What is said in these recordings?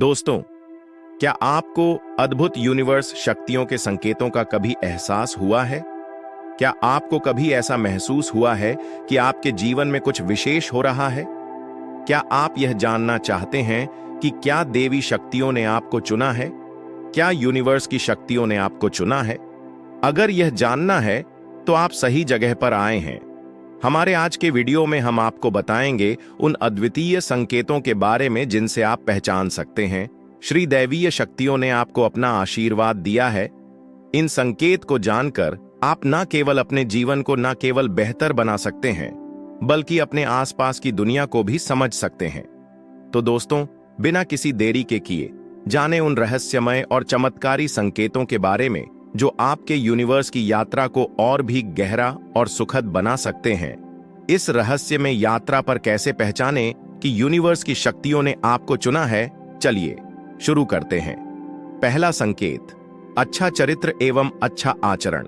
दोस्तों, क्या आपको अद्भुत यूनिवर्स शक्तियों के संकेतों का कभी एहसास हुआ है? क्या आपको कभी ऐसा महसूस हुआ है कि आपके जीवन में कुछ विशेष हो रहा है? क्या आप यह जानना चाहते हैं कि क्या देवी शक्तियों ने आपको चुना है? क्या यूनिवर्स की शक्तियों ने आपको चुना है? अगर यह जानना है तो आप सही जगह पर आए हैं। हमारे आज के वीडियो में हम आपको बताएंगे उन अद्वितीय संकेतों के बारे में जिनसे आप पहचान सकते हैं श्री दैवीय शक्तियों ने आपको अपना आशीर्वाद दिया है। इन संकेत को जानकर आप न केवल अपने जीवन को न केवल बेहतर बना सकते हैं, बल्कि अपने आसपास की दुनिया को भी समझ सकते हैं। तो दोस्तों, बिना किसी देरी के किए जाने उन रहस्यमय और चमत्कारी संकेतों के बारे में जो आपके यूनिवर्स की यात्रा को और भी गहरा और सुखद बना सकते हैं। इस रहस्य में यात्रा पर कैसे पहचाने कि यूनिवर्स की शक्तियों ने आपको चुना है, चलिए शुरू करते हैं। पहला संकेत, अच्छा चरित्र एवं अच्छा आचरण।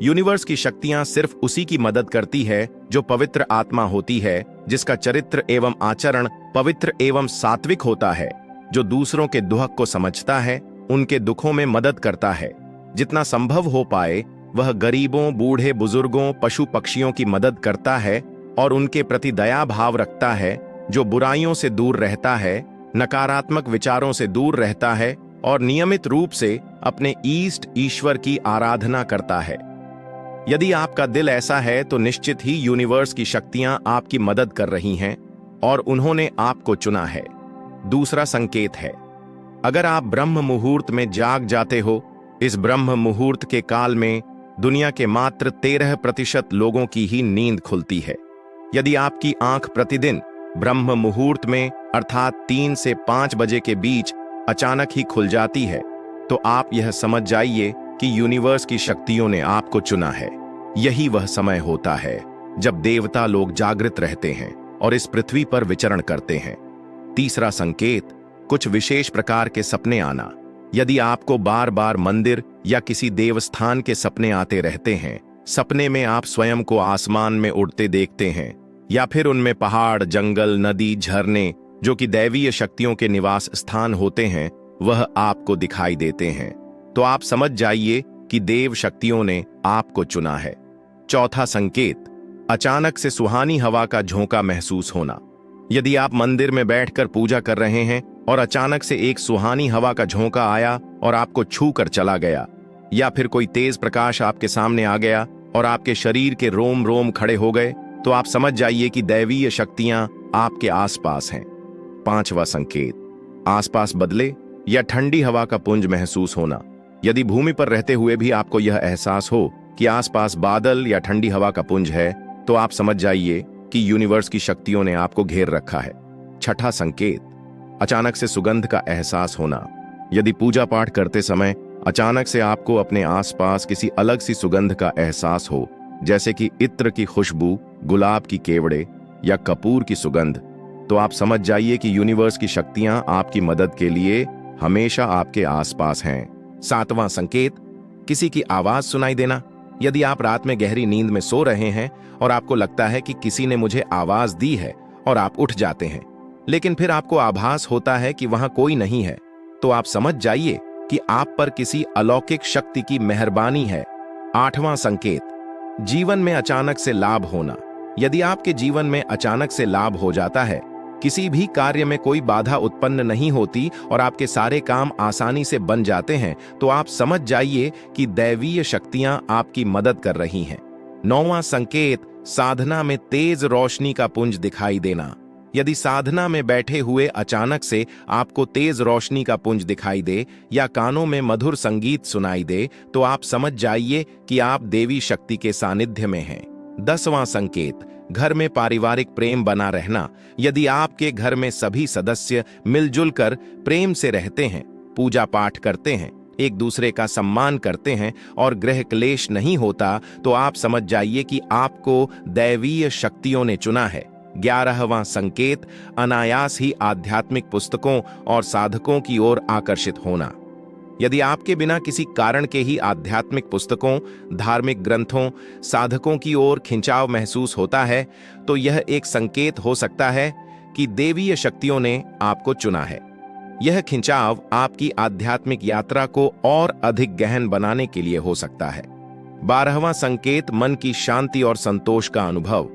यूनिवर्स की शक्तियां सिर्फ उसी की मदद करती है जो पवित्र आत्मा होती है, जिसका चरित्र एवं आचरण पवित्र एवं सात्विक होता है, जो दूसरों के दुख को समझता है, उनके दुखों में मदद करता है, जितना संभव हो पाए वह गरीबों, बूढ़े बुजुर्गों, पशु पक्षियों की मदद करता है और उनके प्रति दया भाव रखता है, जो बुराइयों से दूर रहता है, नकारात्मक विचारों से दूर रहता है और नियमित रूप से अपने ईष्ट ईश्वर की आराधना करता है। यदि आपका दिल ऐसा है तो निश्चित ही यूनिवर्स की शक्तियां आपकी मदद कर रही हैं और उन्होंने आपको चुना है। दूसरा संकेत है, अगर आप ब्रह्म मुहूर्त में जाग जाते हो। इस ब्रह्म मुहूर्त के काल में दुनिया के मात्र 13% लोगों की ही नींद खुलती है। यदि आपकी आंख प्रतिदिन ब्रह्म मुहूर्त में अर्थात 3 से 5 बजे के बीच अचानक ही खुल जाती है, तो आप यह समझ जाइए कि यूनिवर्स की शक्तियों ने आपको चुना है। यही वह समय होता है जब देवता लोग जागृत रहते हैं और इस पृथ्वी पर विचरण करते हैं। तीसरा संकेत, कुछ विशेष प्रकार के सपने आना। यदि आपको बार बार मंदिर या किसी देवस्थान के सपने आते रहते हैं, सपने में आप स्वयं को आसमान में उड़ते देखते हैं या फिर उनमें पहाड़, जंगल, नदी, झरने जो कि दैवीय शक्तियों के निवास स्थान होते हैं, वह आपको दिखाई देते हैं, तो आप समझ जाइए कि देव शक्तियों ने आपको चुना है। चौथा संकेत, अचानक से सुहानी हवा का झोंका महसूस होना। यदि आप मंदिर में बैठकर पूजा कर रहे हैं और अचानक से एक सुहानी हवा का झोंका आया और आपको छू कर चला गया, या फिर कोई तेज प्रकाश आपके सामने आ गया और आपके शरीर के रोम रोम खड़े हो गए, तो आप समझ जाइए कि दैवीय शक्तियां आपके आसपास हैं। पांचवा संकेत, आसपास बदले या ठंडी हवा का पुंज महसूस होना। यदि भूमि पर रहते हुए भी आपको यह एहसास हो कि आसपास बादल या ठंडी हवा का पुंज है, तो आप समझ जाइए कि यूनिवर्स की शक्तियों ने आपको घेर रखा है। छठा संकेत, अचानक से सुगंध का एहसास होना। यदि पूजा पाठ करते समय अचानक से आपको अपने आसपास किसी अलग सी सुगंध का एहसास हो, जैसे कि इत्र की खुशबू, गुलाब की केवड़े या कपूर की सुगंध, तो आप समझ जाइए कि यूनिवर्स की शक्तियां आपकी मदद के लिए हमेशा आपके आसपास हैं। सातवां संकेत, किसी की आवाज सुनाई देना। यदि आप रात में गहरी नींद में सो रहे हैं और आपको लगता है कि किसी ने मुझे आवाज दी है और आप उठ जाते हैं, लेकिन फिर आपको आभास होता है कि वहां कोई नहीं है, तो आप समझ जाइए कि आप पर किसी अलौकिक शक्ति की मेहरबानी है। आठवां संकेत, जीवन में अचानक से लाभ होना। यदि आपके जीवन में अचानक से लाभ हो जाता है, किसी भी कार्य में कोई बाधा उत्पन्न नहीं होती और आपके सारे काम आसानी से बन जाते हैं, तो आप समझ जाइए कि दैवीय शक्तियां आपकी मदद कर रही हैं। नौवां संकेत, साधना में तेज रोशनी का पुंज दिखाई देना। यदि साधना में बैठे हुए अचानक से आपको तेज रोशनी का पुंज दिखाई दे या कानों में मधुर संगीत सुनाई दे, तो आप समझ जाइए कि आप देवी शक्ति के सानिध्य में हैं। 10वां संकेत, घर में पारिवारिक प्रेम बना रहना। यदि आपके घर में सभी सदस्य मिलजुल कर प्रेम से रहते हैं, पूजा पाठ करते हैं, एक दूसरे का सम्मान करते हैं और गृह क्लेश नहीं होता, तो आप समझ जाइए कि आपको दैवीय शक्तियों ने चुना है। 11वां संकेत, अनायास ही आध्यात्मिक पुस्तकों और साधकों की ओर आकर्षित होना। यदि आपके बिना किसी कारण के ही आध्यात्मिक पुस्तकों, धार्मिक ग्रंथों, साधकों की ओर खिंचाव महसूस होता है, तो यह एक संकेत हो सकता है कि देवीय शक्तियों ने आपको चुना है। यह खिंचाव आपकी आध्यात्मिक यात्रा को और अधिक गहन बनाने के लिए हो सकता है। 12वां संकेत, मन की शांति और संतोष का अनुभव।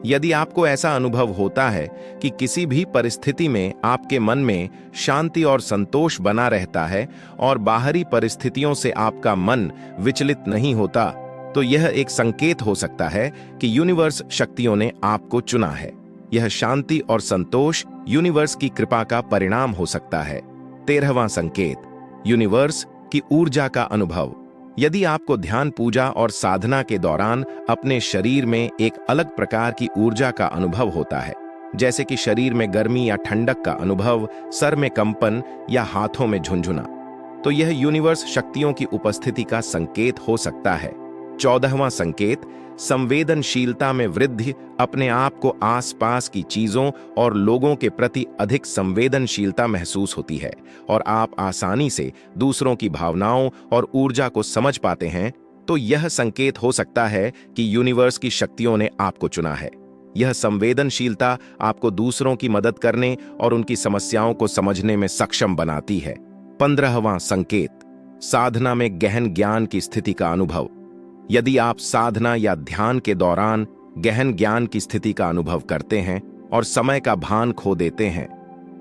यदि आपको ऐसा अनुभव होता है कि किसी भी परिस्थिति में आपके मन में शांति और संतोष बना रहता है और बाहरी परिस्थितियों से आपका मन विचलित नहीं होता, तो यह एक संकेत हो सकता है कि यूनिवर्स शक्तियों ने आपको चुना है। यह शांति और संतोष यूनिवर्स की कृपा का परिणाम हो सकता है। 13वां संकेत, यूनिवर्स की ऊर्जा का अनुभव। यदि आपको ध्यान, पूजा और साधना के दौरान अपने शरीर में एक अलग प्रकार की ऊर्जा का अनुभव होता है, जैसे कि शरीर में गर्मी या ठंडक का अनुभव, सर में कंपन या हाथों में झुंझुना, तो यह यूनिवर्स शक्तियों की उपस्थिति का संकेत हो सकता है। 14वां संकेत, संवेदनशीलता में वृद्धि। अपने आप को आसपास की चीजों और लोगों के प्रति अधिक संवेदनशीलता महसूस होती है और आप आसानी से दूसरों की भावनाओं और ऊर्जा को समझ पाते हैं, तो यह संकेत हो सकता है कि यूनिवर्स की शक्तियों ने आपको चुना है। यह संवेदनशीलता आपको दूसरों की मदद करने और उनकी समस्याओं को समझने में सक्षम बनाती है। 15वां संकेत, साधना में गहन ज्ञान की स्थिति का अनुभव। यदि आप साधना या ध्यान के दौरान गहन ज्ञान की स्थिति का अनुभव करते हैं और समय का भान खो देते हैं,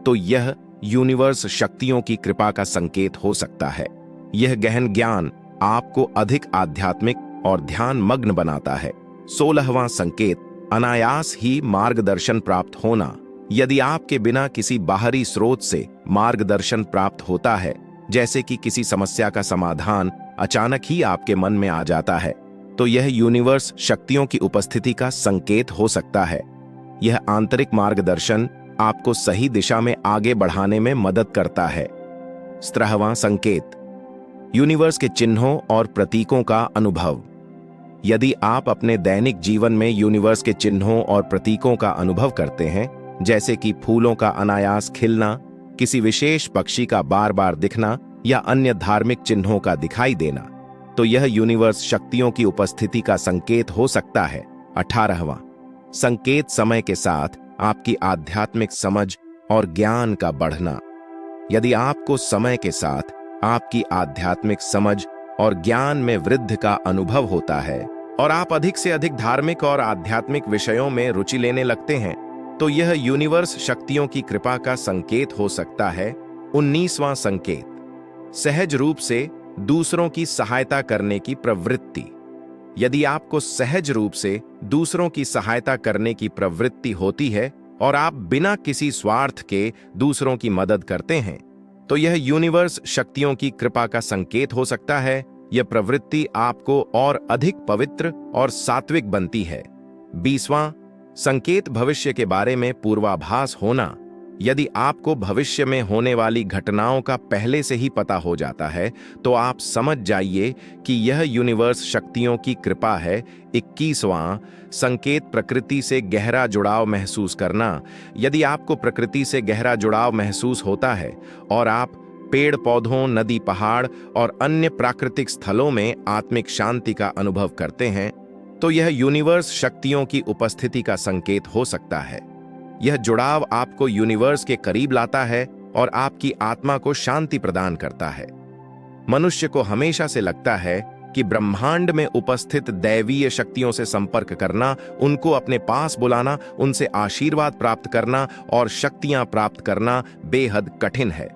तो यह यूनिवर्स शक्तियों की कृपा का संकेत हो सकता है। यह गहन ज्ञान आपको अधिक आध्यात्मिक और ध्यान मग्न बनाता है। 16वां संकेत, अनायास ही मार्गदर्शन प्राप्त होना। यदि आपके बिना किसी बाहरी स्रोत से मार्गदर्शन प्राप्त होता है, जैसे कि किसी समस्या का समाधान अचानक ही आपके मन में आ जाता है, तो यह यूनिवर्स शक्तियों की उपस्थिति का संकेत हो सकता है। यह आंतरिक मार्गदर्शन आपको सही दिशा में आगे बढ़ाने में मदद करता है। 17वां संकेत, यूनिवर्स के चिन्हों और प्रतीकों का अनुभव। यदि आप अपने दैनिक जीवन में यूनिवर्स के चिन्हों और प्रतीकों का अनुभव करते हैं, जैसे कि फूलों का अनायास खिलना, किसी विशेष पक्षी का बार बार दिखना या अन्य धार्मिक चिन्हों का दिखाई देना, तो यह यूनिवर्स शक्तियों की उपस्थिति का संकेत हो सकता है। 18वां संकेत, समय के साथ आपकी आध्यात्मिक समझ और ज्ञान का बढ़ना। यदि आपको समय के साथ आपकी आध्यात्मिक समझ और ज्ञान में वृद्धि का अनुभव होता है और आप अधिक से अधिक धार्मिक और आध्यात्मिक विषयों में रुचि लेने लगते हैं, तो यह यूनिवर्स शक्तियों की कृपा का संकेत हो सकता है। 19वां संकेत, सहज रूप से दूसरों की सहायता करने की प्रवृत्ति। यदि आपको सहज रूप से दूसरों की सहायता करने की प्रवृत्ति होती है और आप बिना किसी स्वार्थ के दूसरों की मदद करते हैं, तो यह यूनिवर्स शक्तियों की कृपा का संकेत हो सकता है। यह प्रवृत्ति आपको और अधिक पवित्र और सात्विक बनती है। 20वां संकेत, भविष्य के बारे में पूर्वाभास होना। यदि आपको भविष्य में होने वाली घटनाओं का पहले से ही पता हो जाता है, तो आप समझ जाइए कि यह यूनिवर्स शक्तियों की कृपा है। 21वां संकेत, प्रकृति से गहरा जुड़ाव महसूस करना। यदि आपको प्रकृति से गहरा जुड़ाव महसूस होता है और आप पेड़ पौधों, नदी, पहाड़ और अन्य प्राकृतिक स्थलों में आत्मिक शांति का अनुभव करते हैं, तो यह यूनिवर्स शक्तियों की उपस्थिति का संकेत हो सकता है। यह जुड़ाव आपको यूनिवर्स के करीब लाता है और आपकी आत्मा को शांति प्रदान करता है। मनुष्य को हमेशा से लगता है कि ब्रह्मांड में उपस्थित दैवीय शक्तियों से संपर्क करना, उनको अपने पास बुलाना, उनसे आशीर्वाद प्राप्त करना और शक्तियां प्राप्त करना बेहद कठिन है।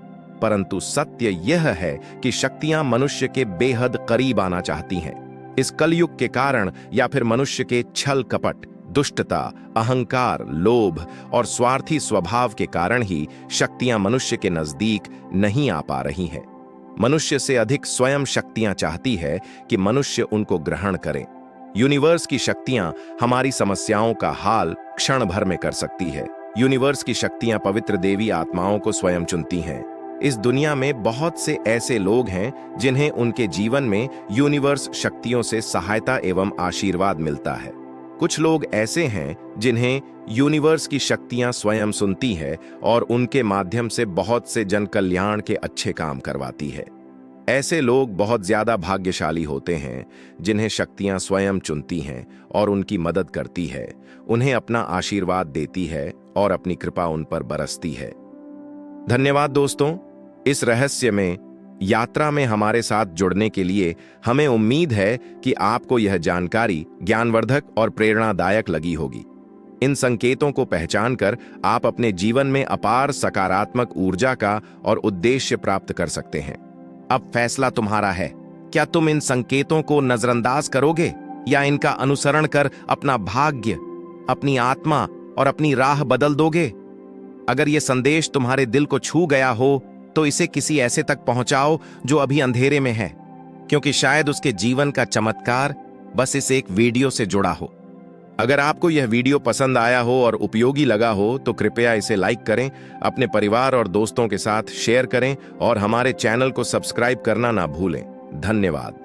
परंतु सत्य यह है कि शक्तियां मनुष्य के बेहद करीब आना चाहती हैं। इस कलयुग के कारण या फिर मनुष्य के छल कपट, दुष्टता, अहंकार, लोभ और स्वार्थी स्वभाव के कारण ही शक्तियां मनुष्य के नजदीक नहीं आ पा रही हैं। मनुष्य से अधिक स्वयं शक्तियां चाहती है कि मनुष्य उनको ग्रहण करे। यूनिवर्स की शक्तियां हमारी समस्याओं का हाल क्षण भर में कर सकती है। यूनिवर्स की शक्तियां पवित्र देवी आत्माओं को स्वयं चुनती हैं। इस दुनिया में बहुत से ऐसे लोग हैं जिन्हें उनके जीवन में यूनिवर्स शक्तियों से सहायता एवं आशीर्वाद मिलता है। कुछ लोग ऐसे हैं जिन्हें यूनिवर्स की शक्तियां स्वयं सुनती है और उनके माध्यम से बहुत से जन कल्याण के अच्छे काम करवाती है। ऐसे लोग बहुत ज्यादा भाग्यशाली होते हैं जिन्हें शक्तियां स्वयं चुनती हैं और उनकी मदद करती है, उन्हें अपना आशीर्वाद देती है और अपनी कृपा उन पर बरसती है। धन्यवाद दोस्तों। इस रहस्य में यात्रा में हमारे साथ जुड़ने के लिए हमें उम्मीद है कि आपको यह जानकारी ज्ञानवर्धक और प्रेरणादायक लगी होगी। इन संकेतों को पहचानकर आप अपने जीवन में अपार सकारात्मक ऊर्जा का और उद्देश्य प्राप्त कर सकते हैं। अब फैसला तुम्हारा है। क्या तुम इन संकेतों को नजरअंदाज करोगे या इनका अनुसरण कर अपना भाग्य, अपनी आत्मा और अपनी राह बदल दोगे? अगर यह संदेश तुम्हारे दिल को छू गया हो तो इसे किसी ऐसे तक पहुंचाओ जो अभी अंधेरे में है, क्योंकि शायद उसके जीवन का चमत्कार बस इस एक वीडियो से जुड़ा हो। अगर आपको यह वीडियो पसंद आया हो और उपयोगी लगा हो तो कृपया इसे लाइक करें, अपने परिवार और दोस्तों के साथ शेयर करें और हमारे चैनल को सब्सक्राइब करना ना भूलें। धन्यवाद।